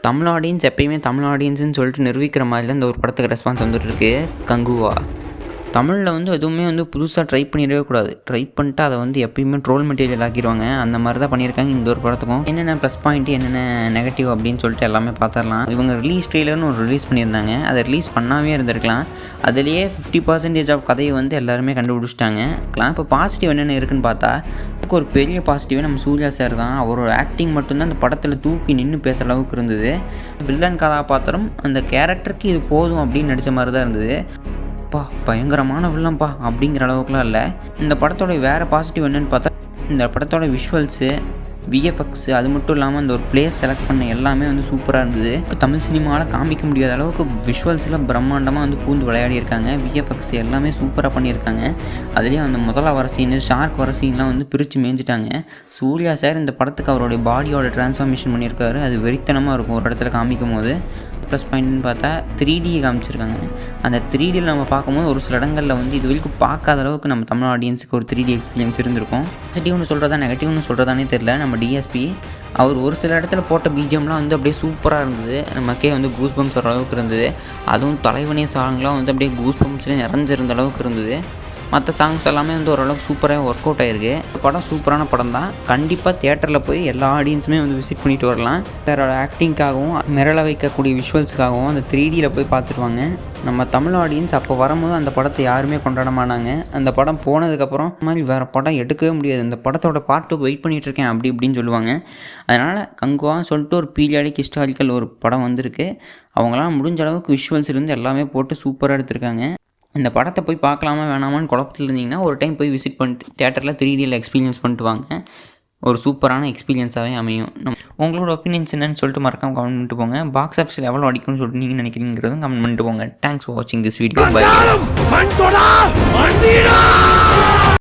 Tamil audience எப்பயுமே தமிழ் ஆடியன்ஸ்னு சொல்லிட்டு நிரூபிக்கிற மாதிரி தான் இந்த ஒரு படத்துக்கு ரெஸ்பான்ஸ் வந்துட்டு இருக்கு. கங்குவா தமிழில் வந்து எதுவுமே வந்து புதுசாக ட்ரை பண்ணிடவே கூடாது. ட்ரை பண்ணிட்டு அதை வந்து எப்பயுமே ட்ரோல் மெட்டீரியல் ஆக்கிடுவாங்க. அந்த மாதிரி தான் பண்ணியிருக்காங்க இந்த ஒரு படத்துக்கும். என்னென்ன ப்ளஸ் பாயிண்ட் என்னென்ன நெகட்டிவ் அப்படின்னு சொல்லிட்டு எல்லாமே பார்த்துடலாம். இவங்க ரிலீஸ் ட்ரெய்லர்னு ஒரு ரிலீஸ் பண்ணியிருந்தாங்க. அதை ரிலீஸ் பண்ணாமே இருந்திருக்கலாம். அதுலேயே 50% ஆஃப் கதையை வந்து எல்லாருமே கண்டுபிடிச்சிட்டாங்க. இப்போ பாசிட்டிவ் என்னென்ன இருக்குன்னு பார்த்தா ஒரு பெரிய பாசிட்டிவே நம்ம சூர்யா சார் தான். அவரோட ஆக்டிங் மட்டும்தான் அந்த படத்தில் தூக்கி நின்று பேசுகிற அளவுக்கு இருந்தது. வில்லன் கதாபாத்திரம் அந்த கேரக்டருக்கு இது போதும் அப்படின்னு நடித்த மாதிரி தான் இருந்தது. பயங்கரமான வில்லன்ப்பா அப்படிங்கிற அளவுக்குலாம் இல்லை. இந்த படத்தோட வேறு பாசிட்டிவ் என்னென்னு பார்த்தா இந்த படத்தோட விஷுவல்ஸு, விஎஃப்எக்ஸு, அது மட்டும் இல்லாமல் இந்த ஒரு பிளேஸ் செலக்ட் பண்ண எல்லாமே வந்து சூப்பராக இருந்தது. தமிழ் சினிமாவில் காமிக்க முடியாத அளவுக்கு விஷுவல்ஸில் பிரம்மாண்டமாக வந்து பூந்து விளையாடியிருக்காங்க. விஎஃப்எக்ஸ் எல்லாமே சூப்பராக பண்ணியிருக்காங்க. அதுலேயும் அந்த முதல்ல வர சீனு, ஷார்க் வர சீன்லாம் வந்து பிரித்து மேய்ஞ்சிட்டாங்க. சூர்யா சார் இந்த படத்துக்கு அவருடைய பாடியோட டிரான்ஸ்ஃபார்மேஷன் பண்ணியிருக்காரு. அது வெறித்தனமாக இருக்கும் ஒரு இடத்துல காமிக்கும் போது. ப்ளஸ் பாயிண்ட்னு பார்த்தா 3D காமிச்சிருக்காங்க. அந்த 3Dயில் நம்ம பார்க்கும்போது ஒரு சில இடங்களில் வந்து இது வரைக்கும் பார்க்காத அளவுக்கு நம்ம தமிழ் ஆடியன்ஸுக்கு ஒரு 3D எக்ஸ்பீரியன்ஸ் இருந்திருக்கும். பாசிட்டிவ்னு சொல்கிறதா நெகட்டிவ்னு சொல்கிறதானே தெரில. நம்ம டிஎஸ்பி அவர் ஒரு சில இடத்துல போட்ட பிஜிஎம்லாம் வந்து அப்படியே சூப்பராக இருந்தது. நமக்கே வந்து கூஸ் பம்ப்ஸ் வர அளவுக்கு இருந்தது. அதுவும் தலைவனே சாங்லாம் வந்து அப்படியே கூஸ் பம்ப்ஸ்லேயே நிறைஞ்சிருந்த அளவுக்கு இருந்தது. மற்ற சாங்ஸ் எல்லாமே வந்து ஓரளவுக்கு சூப்பராக ஒர்க் அவுட் ஆகிருக்கு. படம் சூப்பரான படம் தான். கண்டிப்பாக தியேட்டரில் போய் எல்லா ஆடியன்ஸுமே வந்து விசிட் பண்ணிட்டு வரலாம். வேற ஆக்டிங்காகவும் மிரள வைக்கக்கூடிய விஷுவல்ஸுக்காகவும் அந்த 3Dயில் போய் பார்த்துருவாங்க. நம்ம தமிழ் ஆடியன்ஸ் அப்போ வரும்போது அந்த படத்தை யாருமே கொண்டாட மாட்டாங்க. அந்த படம் போனதுக்கப்புறம் இந்த மாதிரி வேறு படம் எடுக்கவே முடியாது, இந்த படத்தோட பார்ட்டுக்கு வெயிட் பண்ணிகிட்டு இருக்கேன் அப்படி இப்படின்னு சொல்லுவாங்க. அதனால் கங்குவான்னு சொல்லிட்டு ஒரு பீரியாடிக் ஹிஸ்டாரிக்கல் ஒரு படம் வந்திருக்கு. அவங்களாம் முடிஞ்ச அளவுக்கு விஷுவல்ஸ்லேருந்து எல்லாமே போட்டு சூப்பராக எடுத்திருக்காங்க. இந்த படத்தை போய் பார்க்கலாமா வேணாமான்னு குழப்பத்தில் இருந்தீங்கன்னா ஒரு டைம் போய் விசிட் பண்ணிட்டு தியேட்டரில் 3Dயில் எக்ஸ்பீரியன்ஸ் பண்ணிட்டு வாங்க. ஒரு சூப்பரான எக்ஸ்பீரியன்ஸாகவே அமையும். உங்களோட ஒப்பீனியன்ஸ் என்னன்னு சொல்லிட்டு மறக்காம கமெண்ட் பண்ணிட்டு போங்க. பாக்ஸ் ஆஃபீஸில் எவ்வளோ அடிக்கும்னு சொல்லிட்டு நீங்கள் நினைக்கிறீங்கிறதும் கமெண்ட் பண்ணிட்டு போங்க. தேங்க்ஸ் ஃபார் வாட்சிங் திஸ் வீடியோ. பை.